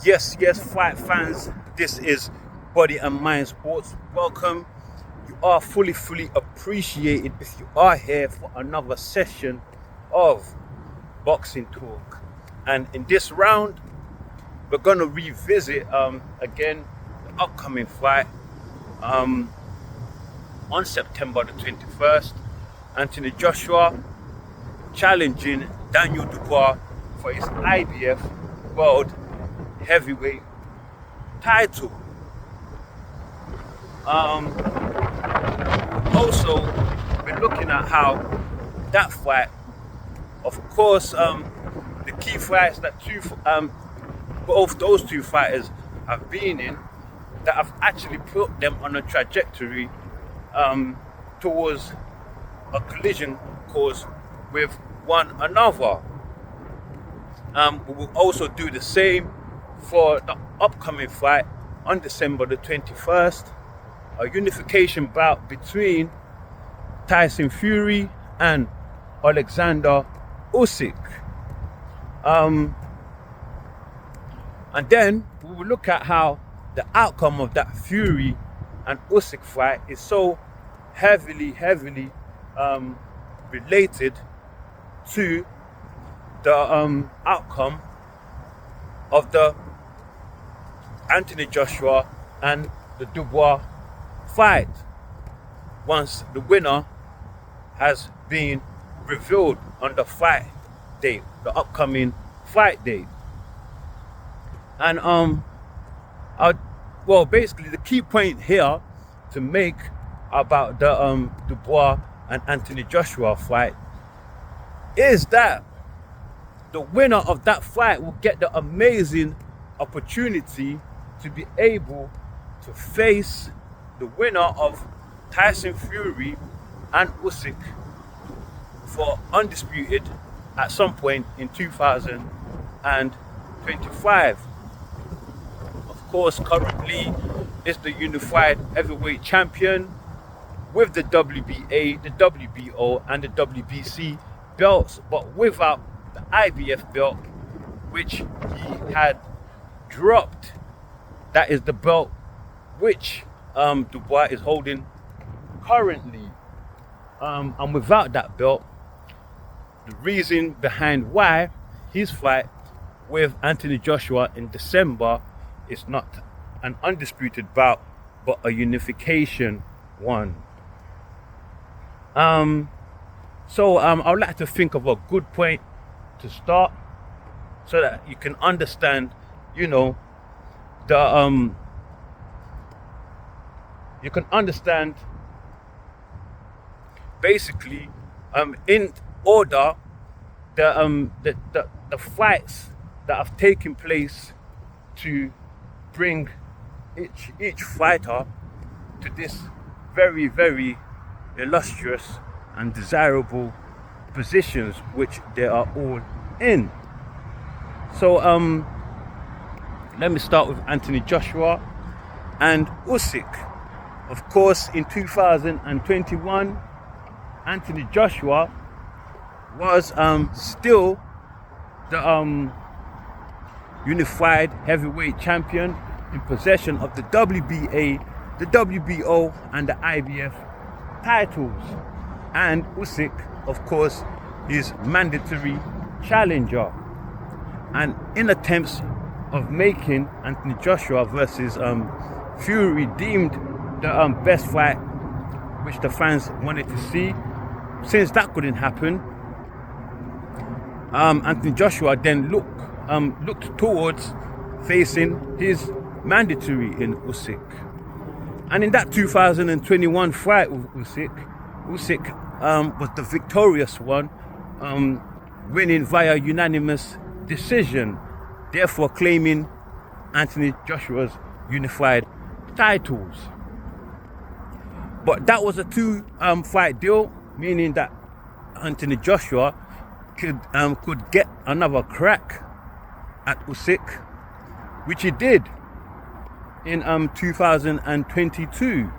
Yes, fight fans, this is Body and Mind Sports. Welcome. You are fully appreciated if you are here for another session of boxing talk. And in this round, we're gonna revisit again the upcoming fight on September the 21st. Anthony Joshua challenging Daniel Dubois for his IBF World Heavyweight title. Also, we're looking at how that fight, of course, the key fights that both those two fighters have been in, that have actually put them on a trajectory towards a collision course with one another. We will also do the same for the upcoming fight on December the 21st, a unification bout between Tyson Fury and Alexander Usyk. And then we will look at how the outcome of that Fury and Usyk fight is so heavily related to the outcome of the Anthony Joshua and the Dubois fight once the winner has been revealed on the fight date, the upcoming fight date. And basically the key point here to make about the Dubois and Anthony Joshua fight is that the winner of that fight will get the amazing opportunity to be able to face the winner of Tyson Fury and Usyk for Undisputed at some point in 2025. Of course, currently is the unified heavyweight champion with the WBA, the WBO and the WBC belts, but without the IBF belt, which he had dropped. That is the belt which Dubois is holding currently. And without that belt, the reason behind why his fight with Anthony Joshua in December is not an undisputed bout, but a unification one. So I would like to think of a good point to start so that you can understand, you can understand basically in order the fights that have taken place to bring each fighter to this very illustrious and desirable positions which they are all in. So let me start with Anthony Joshua and Usyk. Of course, in 2021, Anthony Joshua was still the unified heavyweight champion in possession of the WBA, the WBO and the IBF titles. And Usyk, of course, is mandatory challenger. And in attempts of making Anthony Joshua versus Fury deemed the best fight which the fans wanted to see, since that couldn't happen, Anthony Joshua then looked towards facing his mandatory in Usyk. And in that 2021 fight with Usyk was the victorious one, winning via unanimous decision, therefore claiming Anthony Joshua's unified titles. But that was a two-fight deal, meaning that Anthony Joshua could get another crack at Usyk, which he did in 2022.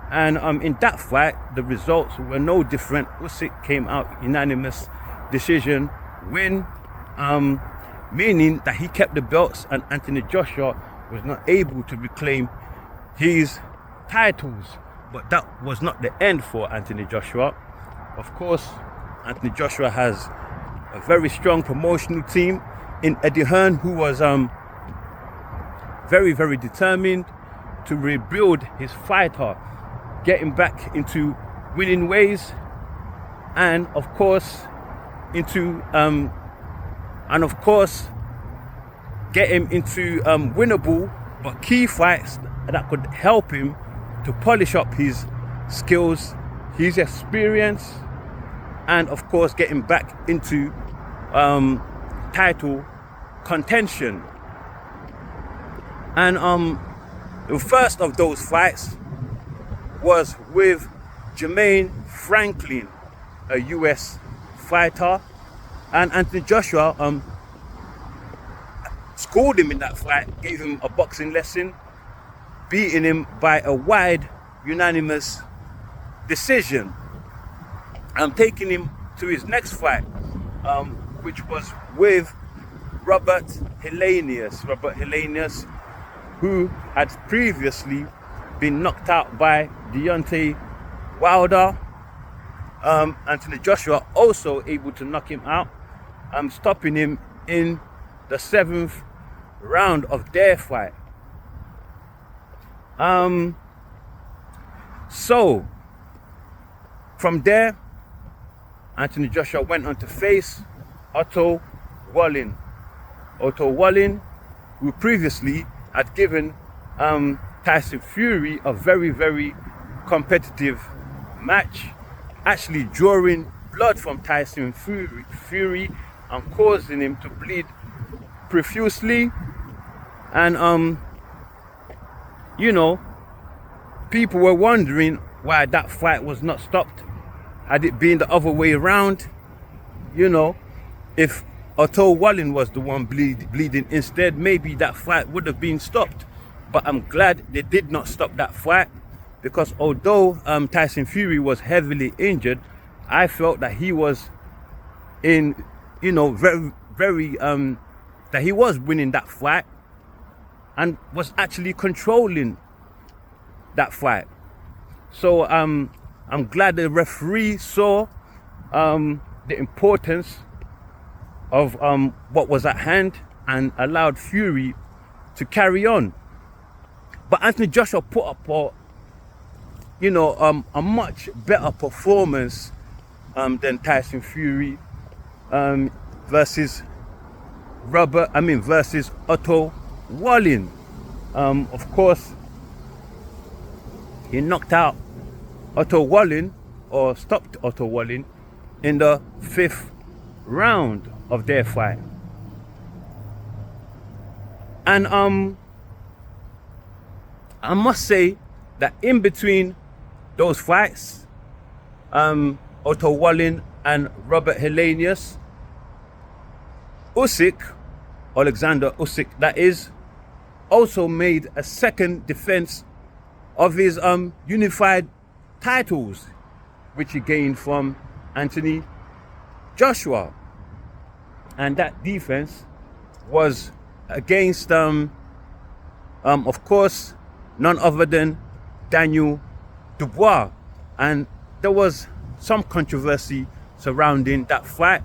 And in that fight, the results were no different. Usyk came out unanimous decision win. meaning that he kept the belts and Anthony Joshua was not able to reclaim his titles. But that was not the end for Anthony Joshua. Of course, Anthony Joshua has a very strong promotional team in Eddie Hearn, who was very, very determined to rebuild his fighter, getting back into winning ways, and of course get him into winnable but key fights that could help him to polish up his skills, his experience, and of course get him back into title contention. And the first of those fights was with Jermaine Franklin, a US fighter, and Anthony Joshua schooled him in that fight, gave him a boxing lesson, beating him by a wide unanimous decision. I'm taking him to his next fight, which was with Robert Helenius, who had previously been knocked out by Deontay Wilder. Anthony Joshua also able to knock him out, stopping him in the 7th round of their fight. So from there, Anthony Joshua went on to face Otto Wallin. Otto Wallin, who previously had given Tyson Fury a very, very competitive match, actually drawing blood from Tyson Fury and causing him to bleed profusely. And people were wondering why that fight was not stopped. Had it been the other way around, if Otto Wallin was the one bleeding instead, maybe that fight would have been stopped. But I'm glad they did not stop that fight, because although Tyson Fury was heavily injured, I felt that he was in, very that he was winning that fight and was actually controlling that fight. So I'm glad the referee saw the importance of what was at hand and allowed Fury to carry on. But Anthony Joshua put up a much better performance than Tyson Fury versus Otto Wallin. Of course, he knocked out Otto Wallin, or stopped Otto Wallin, in the 5th round of their fight. And I must say that in between those fights, Otto Wallin and Robert Helenius, Alexander Usyk, that is, also made a second defense of his unified titles, which he gained from Anthony Joshua. And that defense was against, of course, none other than Daniel Dubois. And there was some controversy surrounding that fight.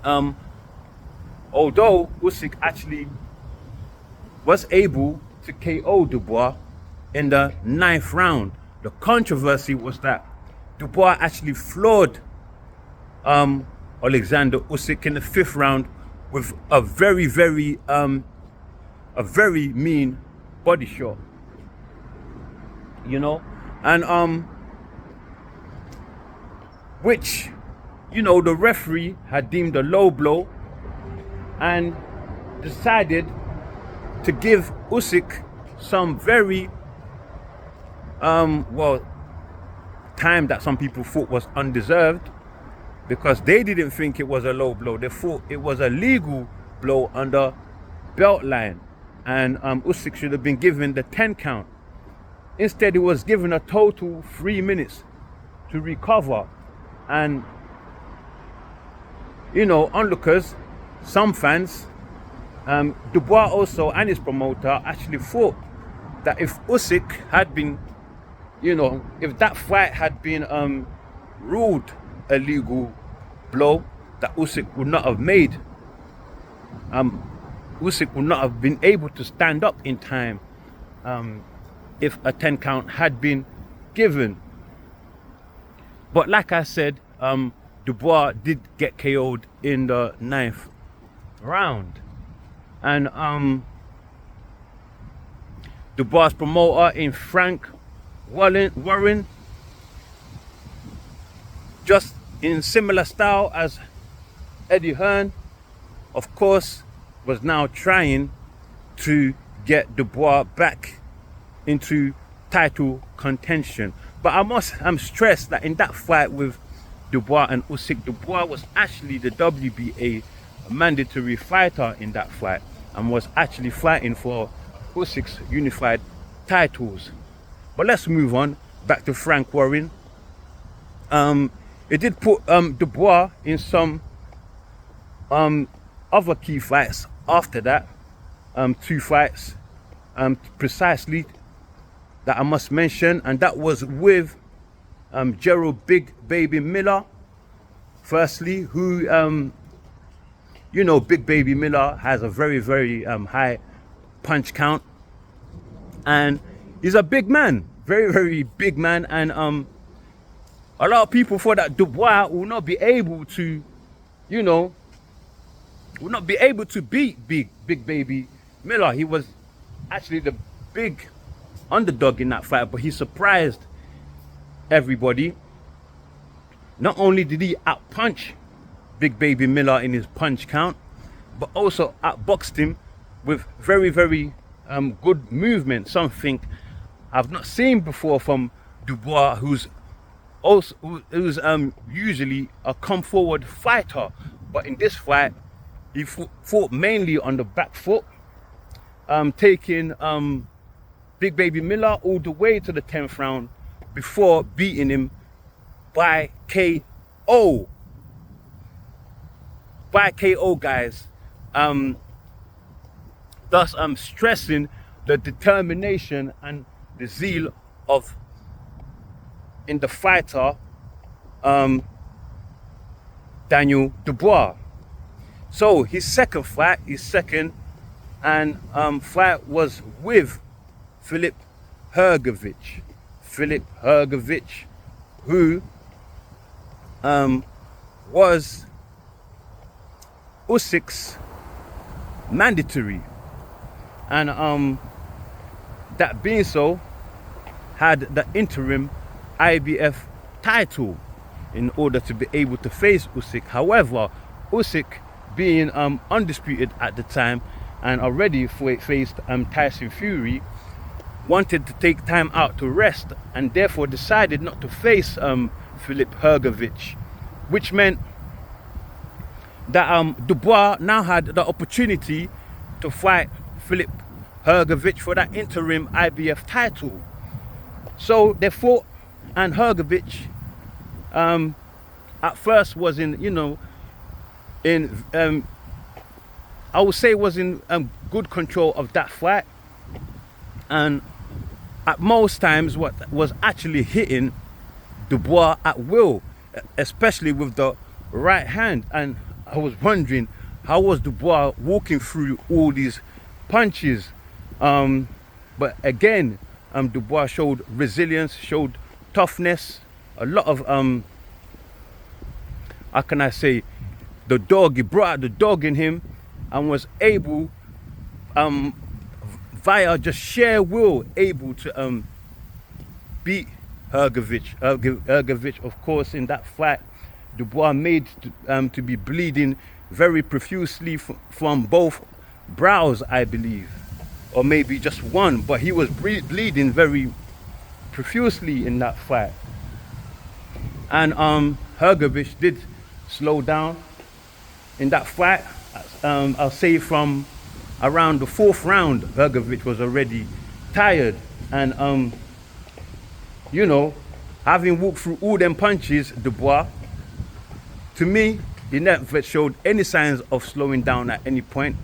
Although Usyk actually was able to KO Dubois in the 9th round, the controversy was that Dubois actually floored Alexander Usyk in the 5th round with a very, very mean body shot, and which the referee had deemed a low blow and decided to give Usyk some very time that some people thought was undeserved, because they didn't think it was a low blow. They thought it was a legal blow under belt line, and Usyk should have been given the 10 count. Instead, he was given a total 3 minutes to recover, and onlookers some fans, Dubois also and his promoter actually thought that if Usyk had been, if that fight had been ruled a legal blow, that Usyk would not have made. Usyk would not have been able to stand up in time if a 10 count had been given. But like I said, Dubois did get KO'd in the 9th round. And Dubois' promoter in Frank Warren, just in similar style as Eddie Hearn, of course, was now trying to get Dubois back into title contention. But I must stress that in that fight with Dubois and Usyk, Dubois was actually the WBA mandatory fighter in that fight and was actually fighting for Usyk's unified titles. But let's move on back to Frank Warren. It did put Dubois in some other key fights after that. 2 fights precisely that I must mention, and that was with Gerald Big Baby Miller. Firstly, who Big Baby Miller has a very, very high punch count, and he's a big man, very, very big man, and a lot of people thought that Dubois will not be able to, beat Big Baby Miller. He was actually the big underdog in that fight, but he surprised everybody. Not only did he outpunch Big Baby Miller in his punch count, but also outboxed him with very, very good movement, something I've not seen before from Dubois, who's usually a come forward fighter, but in this fight he fought mainly on the back foot, taking Big Baby Miller all the way to the 10th round before beating him by KO. By KO, guys. Thus stressing the determination and the zeal in the fighter Daniel Dubois. So his second fight was with Filip Hrgović. Filip Hrgović, who was Usyk's mandatory, and that being so, had the interim IBF title in order to be able to face Usyk. However, Usyk, being undisputed at the time and already faced Tyson Fury, wanted to take time out to rest and therefore decided not to face Filip Hrgović, which meant that Dubois now had the opportunity to fight Filip Hrgović for that interim IBF title. So they fought, and Hrgović at first was I would say was in good control of that fight, and at most times was actually hitting Dubois at will, especially with the right hand. And I was wondering, how was Dubois walking through all these punches? But again, Dubois showed resilience, showed toughness, a lot of how can I say, the dog. He brought out the dog in him and was able, via just sheer will, able to beat Hrgović. Hrgović, of course, in that fight, Dubois made to be bleeding very profusely from both brows, I believe, or maybe just one, but he was bleeding very profusely in that fight. And Hrgović did slow down in that fight. I'll say from around the 4th round, Hrgović was already tired, and having walked through all them punches, Dubois, to me, he never showed any signs of slowing down at any point,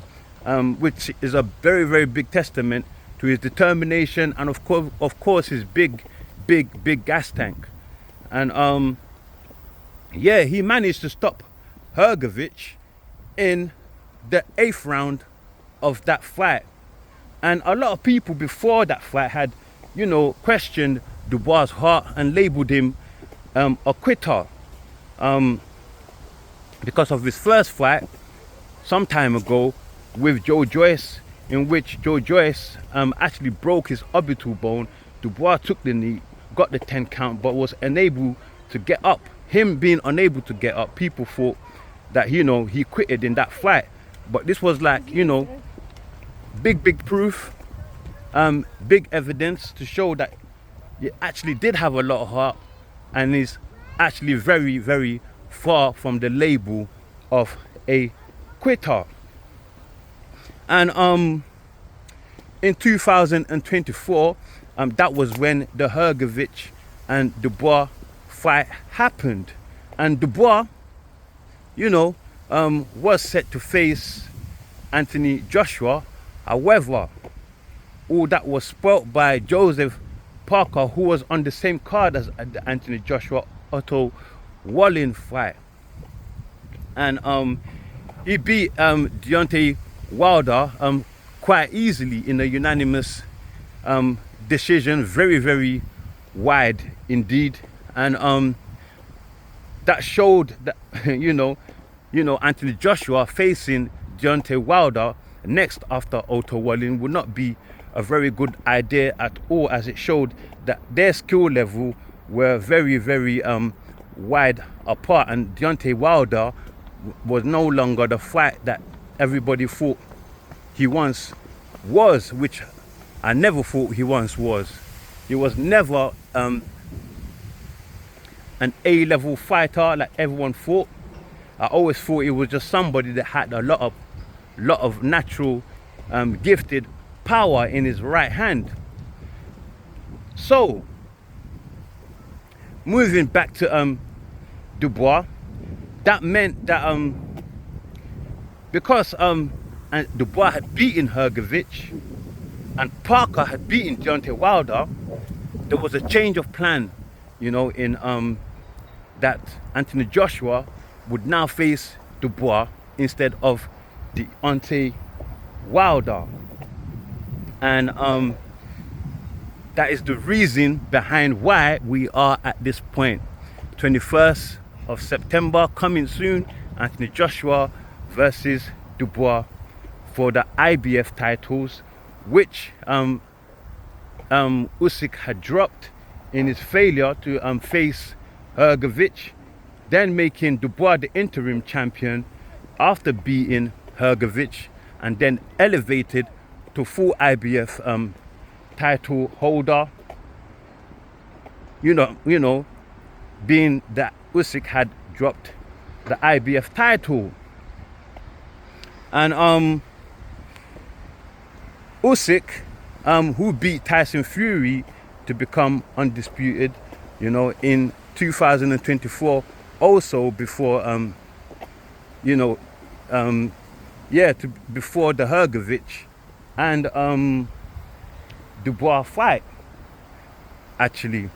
which is a very, very big testament to his determination and of course his big gas tank. And yeah, he managed to stop Hrgović in the 8th round of that fight. And a lot of people before that fight had, questioned Dubois' heart and labeled him a quitter, because of his first fight some time ago with Joe Joyce, in which Joe Joyce actually broke his orbital bone. Dubois took the knee, got the 10 count, but was unable to get up. Him being unable to get up, people thought that, he quitted in that fight. But this was like, big proof, big evidence to show that he actually did have a lot of heart and is actually very, very far from the label of a quitter. And in 2024, that was when the Hrgović and Dubois fight happened. And Dubois, was set to face Anthony Joshua. However, all that was spoilt by Joseph Parker, who was on the same card as the Anthony Joshua Otto Wallin fight. And he beat Deontay Wilder quite easily in a unanimous decision, very, very wide indeed. And that showed that Anthony Joshua facing Deontay Wilder next after Otto Wallin would not be a very good idea at all, as it showed that their skill level were very, very wide apart, and Deontay Wilder was no longer the fight that everybody thought he once was, which I never thought he once was. He was never an A-level fighter like everyone thought. I always thought he was just somebody that had a lot of natural gifted power in his right hand. So moving back to Dubois, that meant that because Dubois had beaten Hrgović and Parker had beaten Deontay Wilder, there was a change of plan, in that Anthony Joshua would now face Dubois instead of Deontay Wilder. And that is the reason behind why we are at this point. 21st of September coming soon, Anthony Joshua versus Dubois for the IBF titles, which Usyk had dropped in his failure to face Hrgović, then making Dubois the interim champion after beating Hrgović, and then elevated to full IBF title holder. Being that Usyk had dropped the IBF title. And Usyk, who beat Tyson Fury to become undisputed, in 2024, also before before the Hrgović and Dubois fight, actually.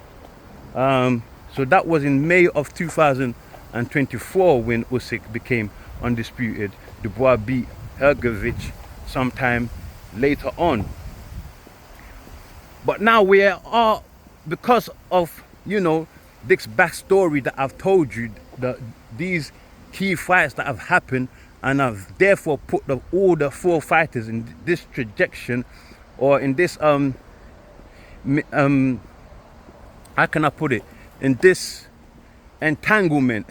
So that was in May of 2024 when Usyk became undisputed. Dubois beat Hrgović sometime later on. But now we are, because of this backstory that I've told you, these key fights that have happened, and I've therefore put all the 4 fighters in this trajectory, or in this how can I put it, in this entanglement,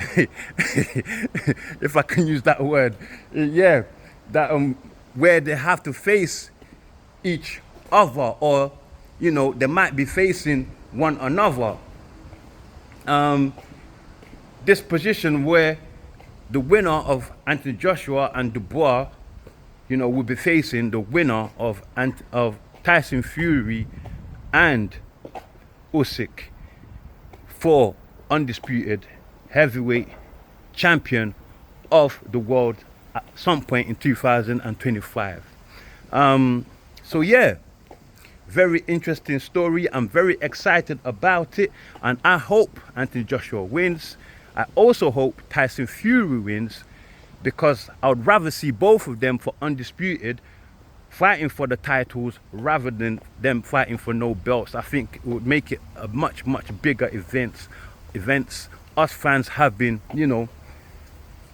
if I can use that word, that where they have to face each other, or they might be facing one another. This position where the winner of Anthony Joshua and Dubois, will be facing the winner of Tyson Fury and Usyk for undisputed heavyweight champion of the world at some point in 2025. So yeah, very interesting story. I'm very excited about it, and I hope Anthony Joshua wins. I also hope Tyson Fury wins, because I would rather see both of them for Undisputed fighting for the titles rather than them fighting for no belts. I think it would make it a much bigger events. Us fans have been, you know,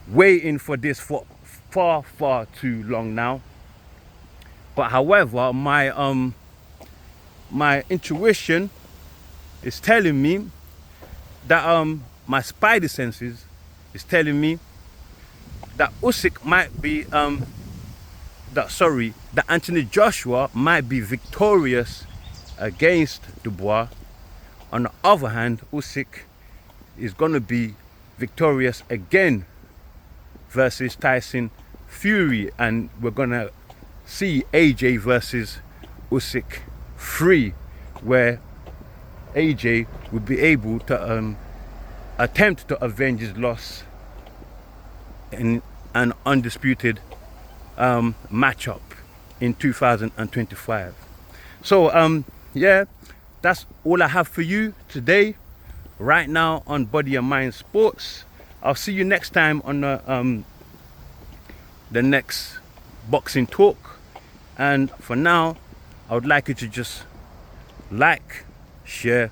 waiting for this for far too long now. But however, my intuition is telling me that my spidey senses is telling me that Usyk might be that Anthony Joshua might be victorious against Dubois. On the other hand, Usyk is gonna be victorious again versus Tyson Fury, and we're gonna see AJ versus Usyk 3, where AJ will be able to attempt to avenge his loss in an undisputed matchup in 2025. So yeah, that's all I have for you today, right now on Body and Mind Sports. I'll see you next time on the next boxing talk, and for now I would like you to just like, share,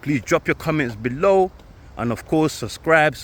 please drop your comments below, and of course subscribe.